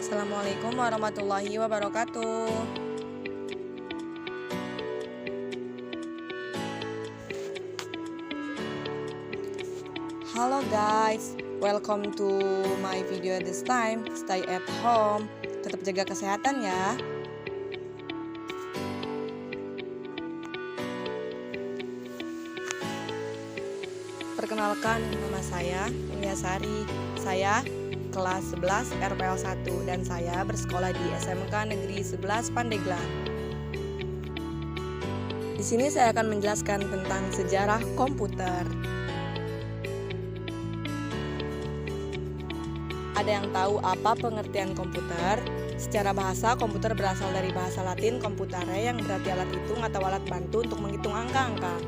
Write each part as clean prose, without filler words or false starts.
Assalamualaikum warahmatullahi wabarakatuh. Halo guys, welcome to my video this time. Stay at home, tetap jaga kesehatan ya. Perkenalkan, nama saya Unia Sari. Saya kelas 11 RPL 1 dan saya bersekolah di SMK Negeri 11 Pandeglang. Di sini saya akan menjelaskan tentang sejarah komputer. Ada yang tahu apa pengertian komputer? Secara bahasa, komputer berasal dari bahasa Latin computare yang berarti alat hitung atau alat bantu untuk menghitung angka-angka.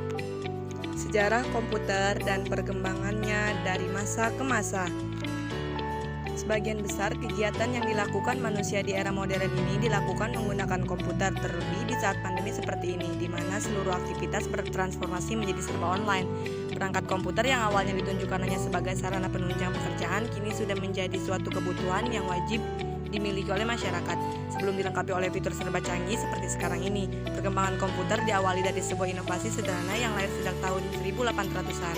Sejarah komputer dan perkembangannya dari masa ke masa. Sebagian besar kegiatan yang dilakukan manusia di era modern ini dilakukan menggunakan komputer, terlebih di saat pandemi seperti ini, di mana seluruh aktivitas bertransformasi menjadi serba online. Perangkat komputer yang awalnya ditunjukkan hanya sebagai sarana penunjang pekerjaan, kini sudah menjadi suatu kebutuhan yang wajib dimiliki oleh masyarakat. Sebelum dilengkapi oleh fitur serba canggih seperti sekarang ini, perkembangan komputer diawali dari sebuah inovasi sederhana yang lahir sejak tahun 1800-an.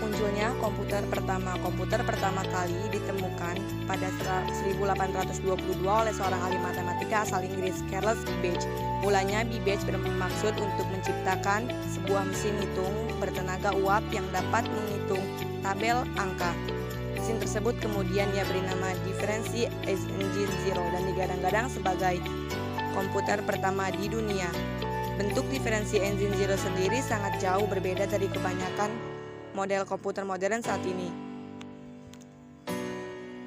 Munculnya komputer pertama kali ditemukan pada 1822 oleh seorang ahli matematika asal Inggris, Charles Babbage. Mulanya Babbage bermaksud untuk menciptakan sebuah mesin hitung bertenaga uap yang dapat menghitung tabel angka. Mesin tersebut kemudian ia beri nama Difference Engine Zero dan digadang-gadang sebagai komputer pertama di dunia. Bentuk Difference Engine Zero sendiri sangat jauh berbeda dari kebanyakan model komputer modern saat ini.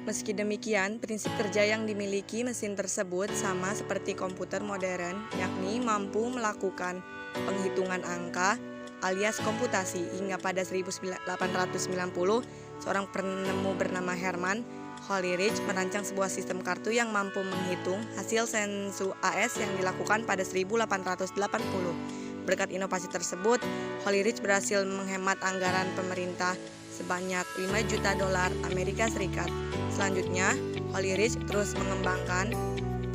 Meski demikian, prinsip kerja yang dimiliki mesin tersebut sama seperti komputer modern, yakni mampu melakukan penghitungan angka alias komputasi. Hingga pada 1890, seorang penemu bernama Herman Hollerith merancang sebuah sistem kartu yang mampu menghitung hasil sensu AS yang dilakukan pada 1880. Berkat inovasi tersebut, Hollerith berhasil menghemat anggaran pemerintah sebanyak $5 juta Amerika Serikat. Selanjutnya, Hollerith terus mengembangkan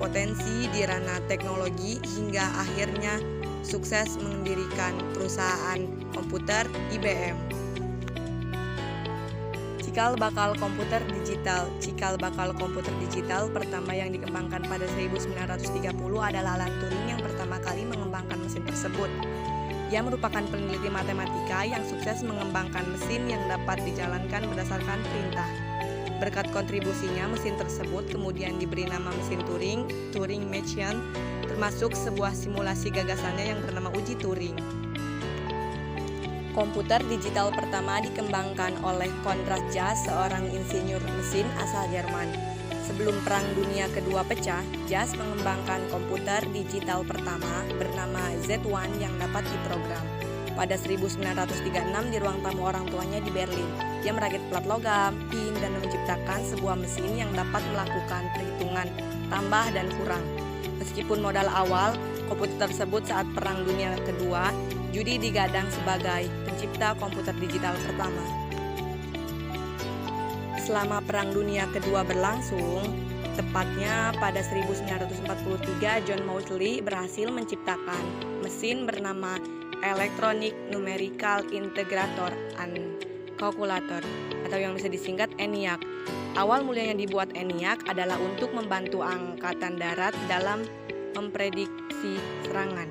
potensi di ranah teknologi hingga akhirnya sukses mendirikan perusahaan komputer IBM. Cikal bakal komputer digital pertama yang dikembangkan pada 1930 adalah Alan Turing yang pertama kali mengembangkan mesin tersebut. Ia merupakan peneliti matematika yang sukses mengembangkan mesin yang dapat dijalankan berdasarkan perintah. Berkat kontribusinya, mesin tersebut kemudian diberi nama mesin Turing, Turing Machine, termasuk sebuah simulasi gagasannya yang bernama uji Turing. Komputer digital pertama dikembangkan oleh Konrad Zuse, seorang insinyur mesin asal Jerman. Sebelum Perang Dunia Kedua pecah, Zuse mengembangkan komputer digital pertama bernama Z1 yang dapat diprogram. Pada 1936 di ruang tamu orang tuanya di Berlin, dia merakit plat logam, pin, dan menciptakan sebuah mesin yang dapat melakukan perhitungan tambah dan kurang. Meskipun modal awal komputer tersebut saat Perang Dunia Kedua, Judy digadang sebagai pencipta komputer digital pertama. Selama Perang Dunia Kedua berlangsung, tepatnya pada 1943, John Mauchly berhasil menciptakan mesin bernama Electronic Numerical Integrator and Calculator, atau yang bisa disingkat ENIAC. Awal mulanya dibuat ENIAC adalah untuk membantu Angkatan Darat dalam memprediksi serangan.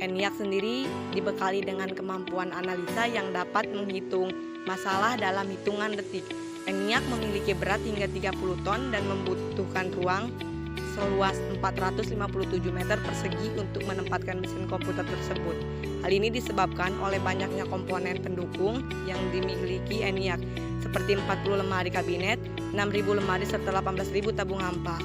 ENIAC sendiri dibekali dengan kemampuan analisa yang dapat menghitung masalah dalam hitungan detik. ENIAC memiliki berat hingga 30 ton dan membutuhkan ruang seluas 457 meter persegi untuk menempatkan mesin komputer tersebut. Hal ini disebabkan oleh banyaknya komponen pendukung yang dimiliki ENIAC, seperti 40 lemari kabinet, 6.000 lemari serta 18.000 tabung hampa.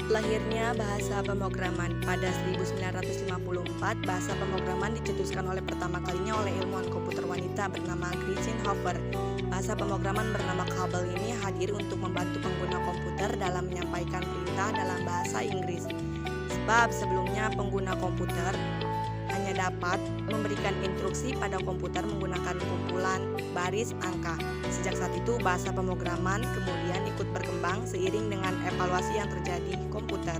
Lahirnya bahasa pemrograman. Pada 1954, bahasa pemrograman dicetuskan oleh pertama kalinya oleh ilmuwan komputer wanita bernama Gretchen Hoffer. Bahasa pemrograman bernama COBOL ini hadir untuk membantu pengguna komputer dalam menyampaikan perintah dalam bahasa Inggris. Sebab sebelumnya pengguna komputer hanya hanya dapat memberikan instruksi pada komputer menggunakan kumpulan baris angka. Sejak saat itu, bahasa pemrograman kemudian ikut berkembang seiring dengan evaluasi yang terjadi komputer.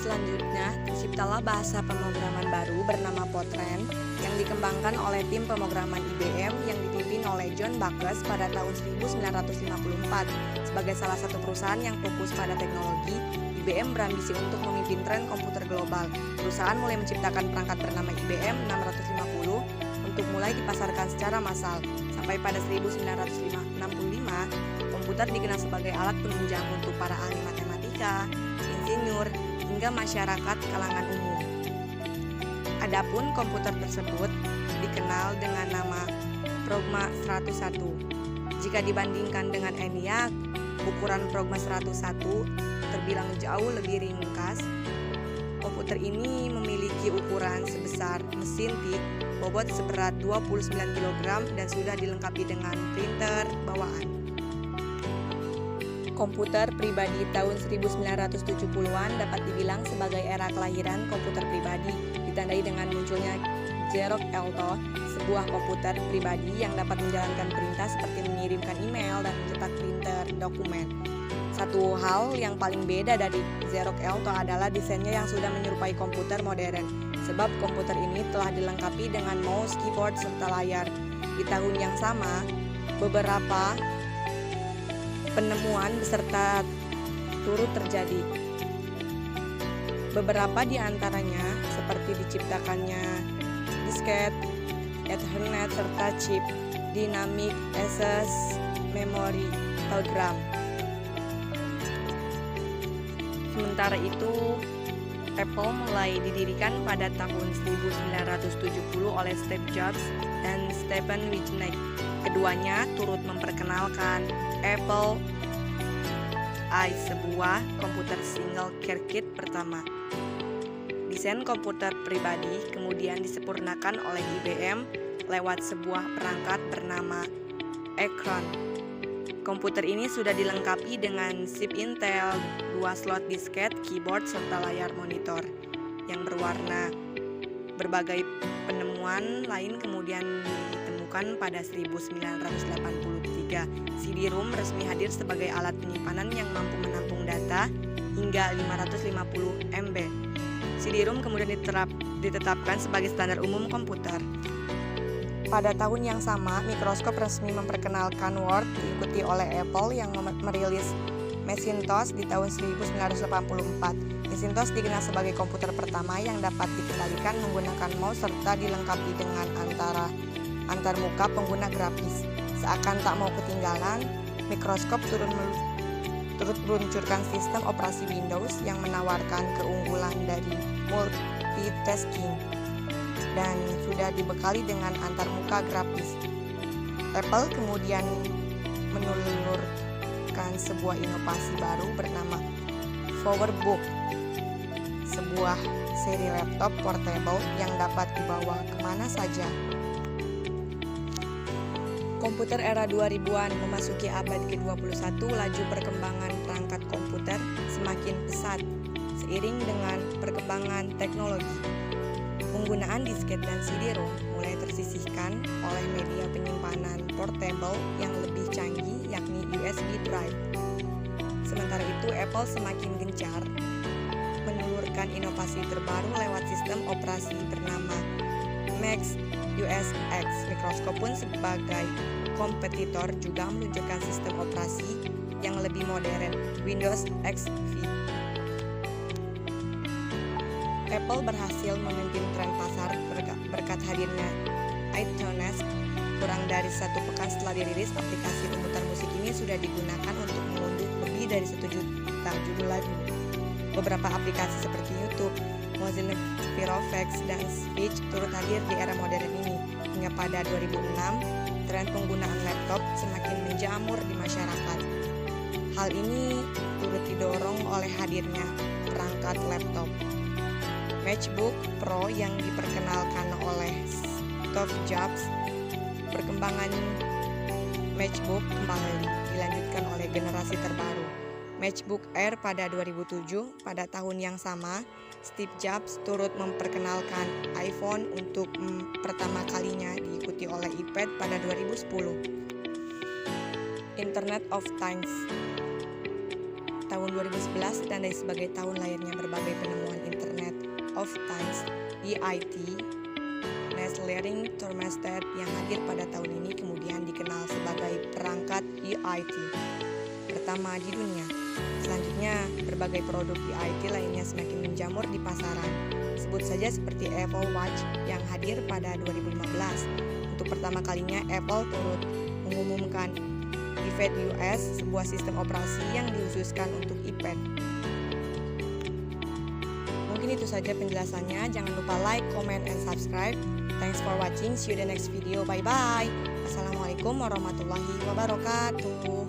Selanjutnya, terciptalah bahasa pemrograman baru bernama Fortran yang dikembangkan oleh tim pemrograman IBM yang dipimpin oleh John Buckus pada tahun 1954. Sebagai salah satu perusahaan yang fokus pada teknologi, IBM berambisi untuk memimpin tren komputer global. Perusahaan mulai menciptakan perangkat bernama IBM 650 untuk mulai dipasarkan secara massal. Sampai pada 1965, komputer dikenal sebagai alat penunjang untuk para ahli matematika, insinyur, hingga masyarakat kalangan umum. Adapun komputer tersebut dikenal dengan nama Progma 101. Jika dibandingkan dengan ENIAC, ukuran Progma 101 terbilang jauh lebih ringkas. Komputer ini memiliki ukuran sebesar mesin tik, bobot seberat 29 kg dan sudah dilengkapi dengan printer bawaan. Komputer pribadi tahun 1970-an dapat dibilang sebagai era kelahiran komputer pribadi, ditandai dengan munculnya Xerox Alto, sebuah komputer pribadi yang dapat menjalankan perintah seperti mengirimkan email dan mencetak printer dokumen. Satu hal yang paling beda dari Xerox Alto adalah desainnya yang sudah menyerupai komputer modern, sebab komputer ini telah dilengkapi dengan mouse, keyboard, serta layar. Di tahun yang sama, beberapa penemuan beserta turut terjadi. Beberapa di antaranya seperti diciptakannya disket, Ethernet, serta chip Dynamic Access Memory program. Sementara itu, Apple mulai didirikan pada tahun 1970 oleh Steve Jobs dan Stephen Wozniak. Keduanya turut memperkenalkan Apple I, sebuah komputer single circuit pertama. Desain komputer pribadi kemudian disempurnakan oleh IBM lewat sebuah perangkat bernama Acron. Komputer ini sudah dilengkapi dengan chip Intel, 2 slot disket, keyboard, serta layar monitor yang berwarna. Berbagai penemuan lain kemudian ditemukan pada 1983. CD-ROM resmi hadir sebagai alat penyimpanan yang mampu menampung data hingga 550 MB. CD-ROM kemudian ditetapkan sebagai standar umum komputer. Pada tahun yang sama, Microsoft resmi memperkenalkan Word, diikuti oleh Apple yang merilis Macintosh di tahun 1984. Macintosh dikenal sebagai komputer pertama yang dapat dikendalikan menggunakan mouse serta dilengkapi dengan antarmuka pengguna grafis. Seakan tak mau ketinggalan, Microsoft turut meluncurkan sistem operasi Windows yang menawarkan keunggulan dari multitasking dan sudah dibekali dengan antarmuka grafis. Apple kemudian menelurkan sebuah inovasi baru bernama PowerBook, sebuah seri laptop portable yang dapat dibawa kemana saja. Komputer era 2000-an memasuki abad ke-21, laju perkembangan perangkat komputer semakin pesat seiring dengan perkembangan teknologi. Penggunaan disket dan CD-ROM mulai tersisihkan oleh media penyimpanan portable yang lebih canggih, yakni USB drive. Sementara itu, Apple semakin gencar menelurkan inovasi terbaru lewat sistem operasi bernama Mac OS X. Microsoft pun sebagai kompetitor juga meluncurkan sistem operasi yang lebih modern, Windows XP. Apple berhasil memimpin tren pasar berkat hadirnya iTunes. Kurang dari 1 pekan setelah dirilis, aplikasi pemutar musik ini sudah digunakan untuk mengunduh lebih dari 1 juta judul lagu. Beberapa aplikasi seperti YouTube, Mozilla Firefox, dan Speech turut hadir di era modern ini. Hingga pada 2006, tren penggunaan laptop semakin menjamur di masyarakat. Hal ini turut didorong oleh hadirnya perangkat laptop MacBook Pro yang diperkenalkan oleh Steve Jobs. Perkembangan MacBook kembali dilanjutkan oleh generasi terbaru MacBook Air pada 2007. Pada tahun yang sama, Steve Jobs turut memperkenalkan iPhone untuk pertama kalinya, diikuti oleh iPad pada 2010. Internet of Things. Tahun 2011 ditandai sebagai tahun lahirnya berbagai penemuan Internet of Things (EIT). Nestlering Thermostat yang hadir pada tahun ini kemudian dikenal sebagai perangkat EIT pertama di dunia. Selanjutnya, berbagai produk EIT lainnya semakin menjamur di pasaran. Sebut saja seperti Apple Watch yang hadir pada 2015. Untuk pertama kalinya, Apple turut mengumumkan iPad OS, sebuah sistem operasi yang dikhususkan untuk iPad. Mungkin itu saja penjelasannya. Jangan lupa like, comment, and subscribe. Thanks for watching. See you the next video. Bye-bye. Assalamualaikum warahmatullahi wabarakatuh.